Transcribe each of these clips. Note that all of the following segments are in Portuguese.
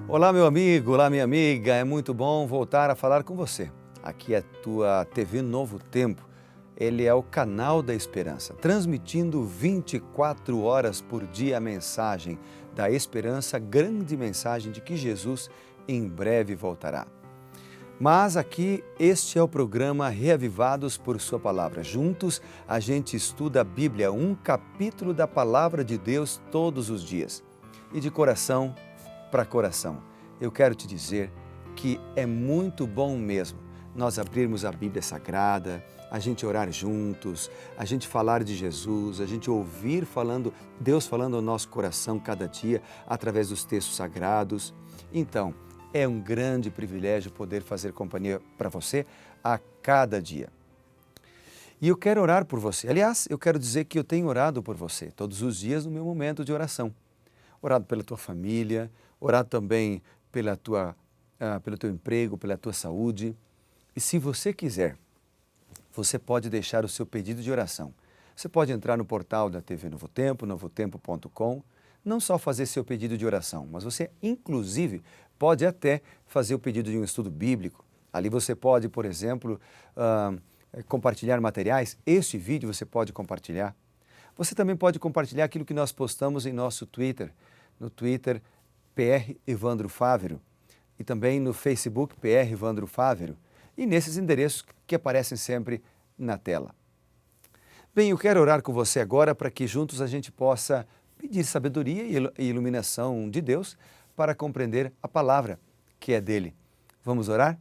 Olá, meu amigo, olá, minha amiga, é muito bom voltar a falar com você. Aqui é a tua TV Novo Tempo. Ele é o canal da esperança, transmitindo 24 horas por dia a mensagem da esperança, a grande mensagem de que Jesus em breve voltará. Mas aqui, este é o programa Reavivados por Sua Palavra. Juntos, a gente estuda a Bíblia, um capítulo da Palavra de Deus todos os dias. E de coração para coração, eu quero te dizer que é muito bom mesmo nós abrirmos a Bíblia Sagrada, a gente orar juntos, a gente falar de Jesus, a gente ouvir Deus falando ao nosso coração cada dia através dos textos sagrados. Então, é um grande privilégio poder fazer companhia para você a cada dia. E eu quero orar por você. Aliás, eu quero dizer que eu tenho orado por você todos os dias no meu momento de oração. Orado pela tua família, orado também pelo teu emprego, pela tua saúde. E se você quiser, você pode deixar o seu pedido de oração. Você pode entrar no portal da TV Novo Tempo, novotempo.com, não só fazer seu pedido de oração, mas você, inclusive, pode até fazer o pedido de um estudo bíblico. Ali você pode, por exemplo, compartilhar materiais. Este vídeo você pode compartilhar. Você também pode compartilhar aquilo que nós postamos em nosso Twitter, no Twitter PR Evandro Fávero e também no Facebook PR Evandro Fávero e nesses endereços que aparecem sempre na tela. Bem, eu quero orar com você agora para que juntos a gente possa pedir sabedoria e iluminação de Deus para compreender a palavra que é dele. Vamos orar?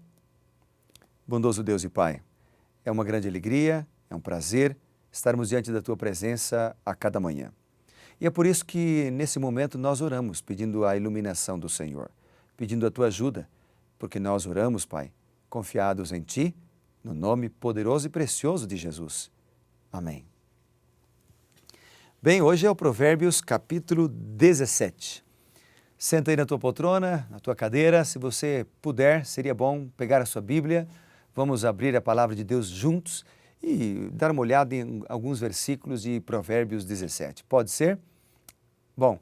Bondoso Deus e Pai, é uma grande alegria, é um prazer estarmos diante da Tua presença a cada manhã. E é por isso que nesse momento nós oramos, pedindo a iluminação do Senhor, pedindo a Tua ajuda, porque nós oramos, Pai, confiados em Ti, no nome poderoso e precioso de Jesus. Amém. Bem, hoje é o Provérbios capítulo 17. Senta aí na tua poltrona, na tua cadeira, se você puder, seria bom pegar a sua Bíblia, vamos abrir a palavra de Deus juntos e dar uma olhada em alguns versículos de Provérbios 17. Pode ser? Bom,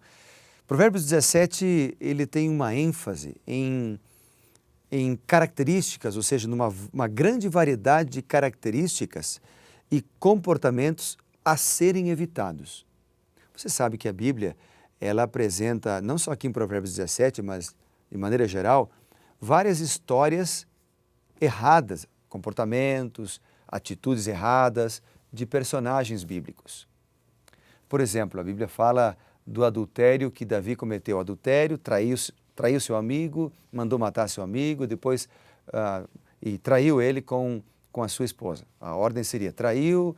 Provérbios 17, ele tem uma ênfase em características, ou seja, numa grande variedade de características e comportamentos a serem evitados. Você sabe que a Bíblia, ela apresenta, não só aqui em Provérbios 17, mas de maneira geral, várias histórias erradas, comportamentos, atitudes erradas de personagens bíblicos. Por exemplo, a Bíblia fala do adultério que Davi cometeu. Adultério, traiu seu amigo, mandou matar seu amigo, depois e traiu ele com a sua esposa. A ordem seria traiu,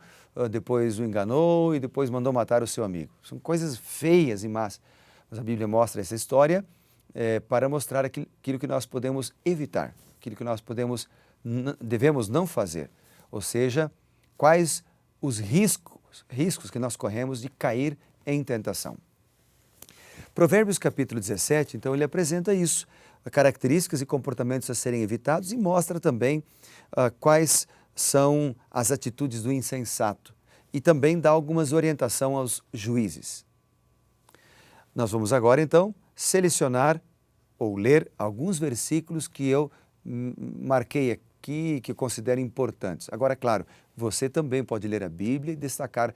depois o enganou e depois mandou matar o seu amigo. São coisas feias e más. Mas a Bíblia mostra essa história para mostrar aquilo que nós podemos evitar, aquilo que nós devemos não fazer. Ou seja, quais os riscos que nós corremos de cair em tentação. Provérbios capítulo 17, então, ele apresenta isso, características e comportamentos a serem evitados e mostra também quais são as atitudes do insensato e também dá algumas orientações aos juízes. Nós vamos agora, então, selecionar ou ler alguns versículos que eu marquei aqui, que eu considero importantes. Agora, claro, você também pode ler a Bíblia e destacar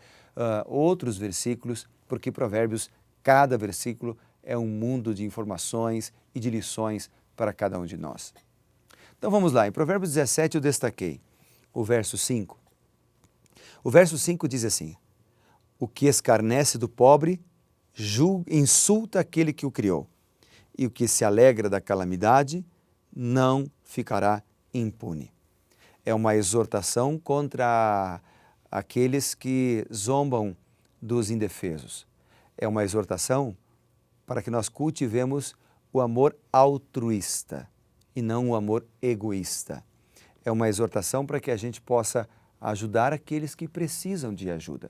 outros versículos, porque Provérbios, cada versículo é um mundo de informações e de lições para cada um de nós. Então vamos lá, em Provérbios 17 eu destaquei o verso 5. O verso 5 diz assim: o que escarnece do pobre insulta aquele que o criou, e o que se alegra da calamidade não ficará impune. É uma exortação contra aqueles que zombam dos indefesos. É uma exortação para que nós cultivemos o amor altruísta e não o amor egoísta. É uma exortação para que a gente possa ajudar aqueles que precisam de ajuda.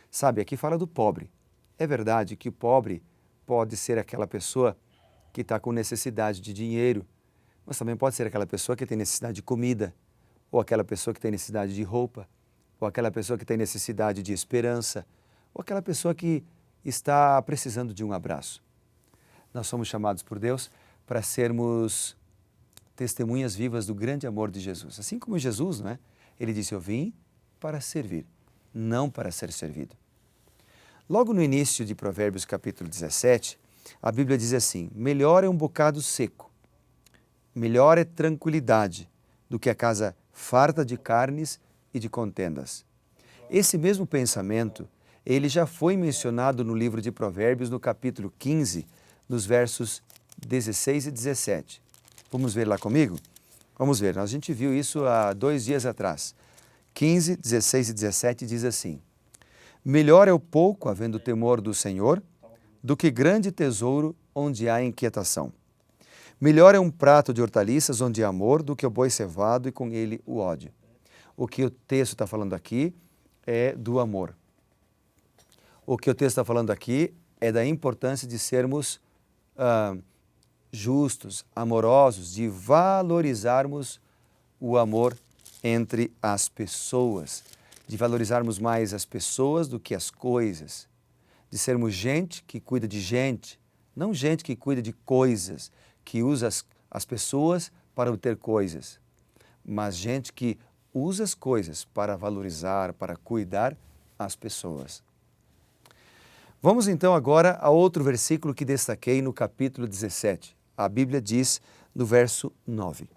Sabe, aqui fala do pobre. É verdade que o pobre pode ser aquela pessoa que está com necessidade de dinheiro, mas também pode ser aquela pessoa que tem necessidade de comida, ou aquela pessoa que tem necessidade de roupa, ou aquela pessoa que tem necessidade de esperança, ou aquela pessoa que está precisando de um abraço. Nós somos chamados por Deus para sermos testemunhas vivas do grande amor de Jesus. Assim como Jesus, não é? Ele disse, eu vim para servir, não para ser servido. Logo no início de Provérbios capítulo 17, a Bíblia diz assim, melhor é um bocado seco, melhor é tranquilidade do que a casa farta de carnes e de contendas. Esse mesmo pensamento, ele já foi mencionado no livro de Provérbios, no capítulo 15, nos versos 16 e 17. Vamos ver lá comigo? Vamos ver, a gente viu isso há 2 dias atrás. 15, 16 e 17 diz assim, melhor é o pouco, havendo temor do Senhor, do que grande tesouro onde há inquietação. Melhor é um prato de hortaliças onde há amor do que o boi cevado e com ele o ódio. O que o texto está falando aqui é do amor. O que o texto está falando aqui é da importância de sermos justos, amorosos, de valorizarmos o amor entre as pessoas, de valorizarmos mais as pessoas do que as coisas, de sermos gente que cuida de gente, não gente que cuida de coisas, que usa as pessoas para obter coisas, mas gente que usa as coisas para valorizar, para cuidar as pessoas. Vamos então agora a outro versículo que destaquei no capítulo 17. A Bíblia diz no verso 9,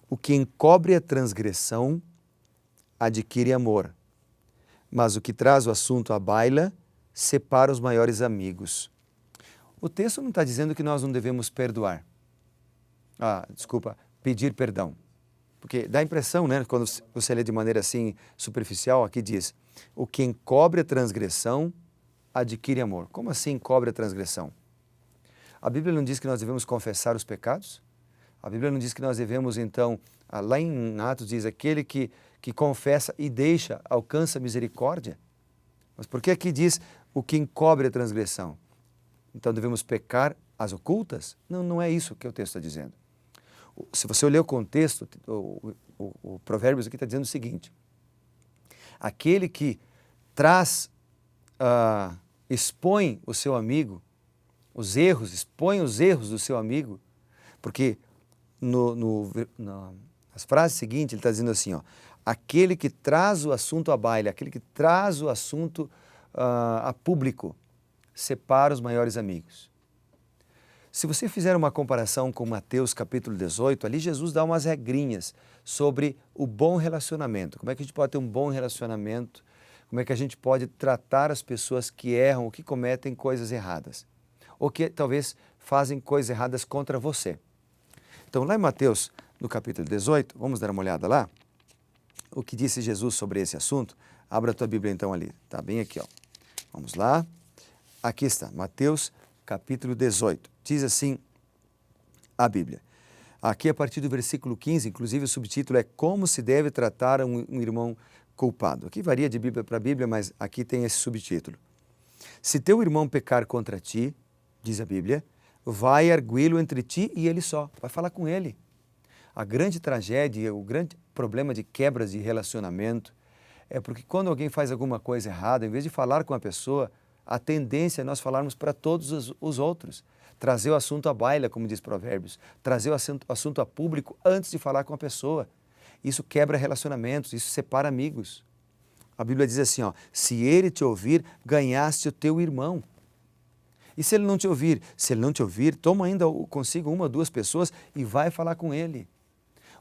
o que encobre a transgressão adquire amor, mas o que traz o assunto à baila separa os maiores amigos. O texto não está dizendo que nós não devemos perdoar. Pedir perdão. Porque dá a impressão, né, quando você lê de maneira assim superficial, aqui diz, o que encobre a transgressão adquire amor. Como assim encobre a transgressão? A Bíblia não diz que nós devemos confessar os pecados? A Bíblia não diz que nós devemos, então, lá em Atos diz, aquele que confessa e deixa, alcança misericórdia? Mas por que aqui diz o que encobre a transgressão? Então devemos pecar às ocultas? Não, não é isso que o texto está dizendo. Se você olhar o contexto, o Provérbios aqui está dizendo o seguinte, aquele que expõe o seu amigo, expõe os erros do seu amigo, porque nas frases seguintes ele está dizendo assim, ó, aquele que traz o assunto à baila, aquele que traz o assunto a público, separa os maiores amigos. Se você fizer uma comparação com Mateus capítulo 18, ali Jesus dá umas regrinhas sobre o bom relacionamento. Como é que a gente pode ter um bom relacionamento? Como é que a gente pode tratar as pessoas que erram ou que cometem coisas erradas? Ou que talvez fazem coisas erradas contra você. Então lá em Mateus, no capítulo 18, vamos dar uma olhada lá? O que disse Jesus sobre esse assunto? Abra a tua Bíblia então ali, está bem aqui, ó. Vamos lá. Aqui está, Mateus capítulo 18. Diz assim a Bíblia. Aqui a partir do versículo 15, inclusive o subtítulo é Como se deve tratar um irmão culpado. Aqui varia de Bíblia para Bíblia, mas aqui tem esse subtítulo. Se teu irmão pecar contra ti, diz a Bíblia, vai arguí-lo entre ti e ele só. Vai falar com ele. A grande tragédia, o grande problema de quebras de relacionamento é porque quando alguém faz alguma coisa errada, em vez de falar com a pessoa, a tendência é nós falarmos para todos os outros. Trazer o assunto à baila, como diz Provérbios. Trazer o assunto a público antes de falar com a pessoa. Isso quebra relacionamentos, isso separa amigos. A Bíblia diz assim, ó, se ele te ouvir, ganhaste o teu irmão. E se ele não te ouvir? Se ele não te ouvir, toma ainda consigo 1 ou 2 pessoas e vai falar com ele.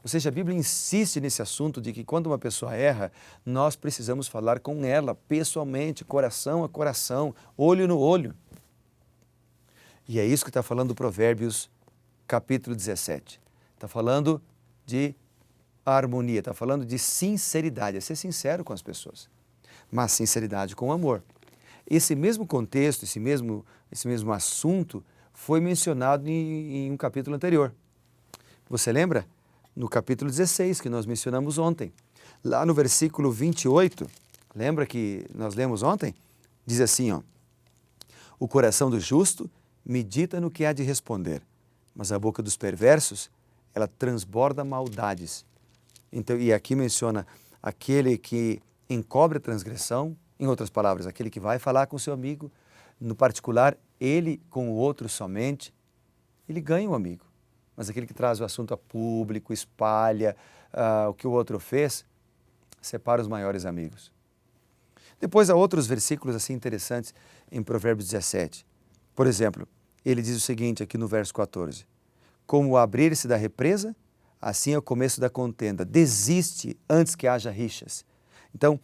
Ou seja, a Bíblia insiste nesse assunto de que quando uma pessoa erra, nós precisamos falar com ela pessoalmente, coração a coração, olho no olho. E é isso que está falando Provérbios capítulo 17. Está falando de harmonia, está falando de sinceridade, é ser sincero com as pessoas, mas sinceridade com amor. Esse mesmo contexto, esse mesmo assunto foi mencionado em um capítulo anterior. Você lembra? No capítulo 16, que nós mencionamos ontem. Lá no versículo 28, lembra que nós lemos ontem? Diz assim, ó, o coração do justo medita no que há de responder, mas a boca dos perversos, ela transborda maldades. Então, e aqui menciona aquele que encobre a transgressão, em outras palavras, aquele que vai falar com seu amigo, no particular, ele com o outro somente, ele ganha um amigo. mas aquele que traz o assunto a público, espalha o que o outro fez, separa os maiores amigos. Depois há outros versículos assim interessantes em Provérbios 17. Por exemplo, ele diz o seguinte aqui no verso 14: como o abrir-se da represa, assim é o começo da contenda. Desiste antes que haja rixas. Então,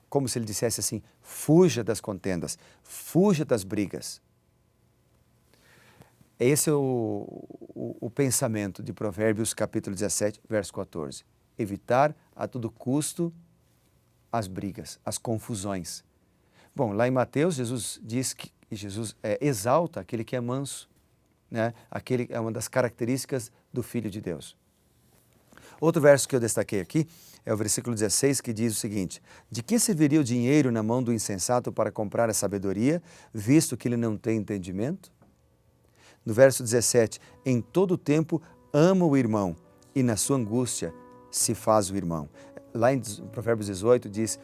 como se ele dissesse assim, fuja das contendas, fuja das brigas. Esse é o pensamento de Provérbios capítulo 17, verso 14. Evitar a todo custo as brigas, as confusões. Bom, lá em Mateus, Jesus diz que Jesus exalta aquele que é manso, né? Aquele é uma das características do Filho de Deus. Outro verso que eu destaquei aqui é o versículo 16, que diz o seguinte: de que serviria o dinheiro na mão do insensato para comprar a sabedoria, visto que ele não tem entendimento? No verso 17, em todo o tempo ama o irmão, e na sua angústia se faz o irmão. Lá em Provérbios 18 diz,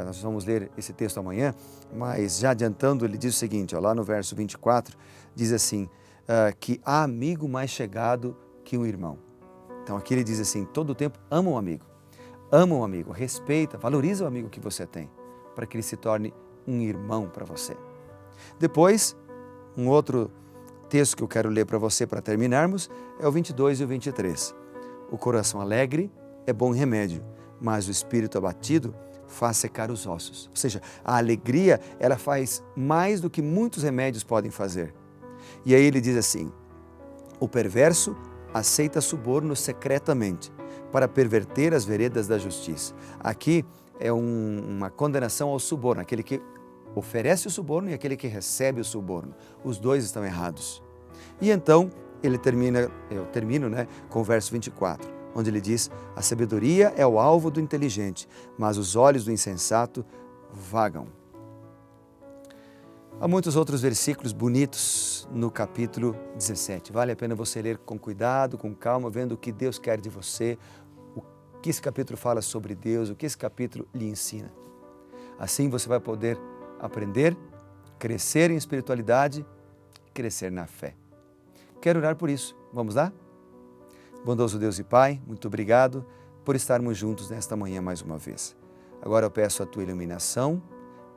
nós vamos ler esse texto amanhã, mas já adiantando, ele diz o seguinte, lá no verso 24, diz assim, que há amigo mais chegado que um irmão. Então aqui ele diz assim, todo o tempo ama um amigo, respeita, valoriza o amigo que você tem, para que ele se torne um irmão para você. Depois, um outro texto que eu quero ler para você para terminarmos é o 22 e o 23. O coração alegre é bom remédio, mas o espírito abatido faz secar os ossos. Ou seja, a alegria, ela faz mais do que muitos remédios podem fazer. E aí ele diz assim, o perverso aceita suborno secretamente para perverter as veredas da justiça. Aqui é uma condenação ao suborno, aquele que oferece o suborno e aquele que recebe o suborno. Os dois estão errados. E então ele termina, eu termino com o verso 24, onde ele diz, a sabedoria é o alvo do inteligente, mas os olhos do insensato vagam. Há muitos outros versículos bonitos no capítulo 17. Vale a pena você ler com cuidado, com calma, vendo o que Deus quer de você, o que esse capítulo fala sobre Deus, o que esse capítulo lhe ensina. Assim você vai poder aprender, crescer em espiritualidade, crescer na fé. Quero orar por isso. Vamos lá? Bondoso Deus e Pai, muito obrigado por estarmos juntos nesta manhã mais uma vez. Agora eu peço a Tua iluminação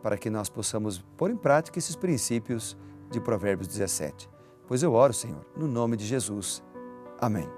para que nós possamos pôr em prática esses princípios de Provérbios 17. Pois eu oro, Senhor, no nome de Jesus. Amém.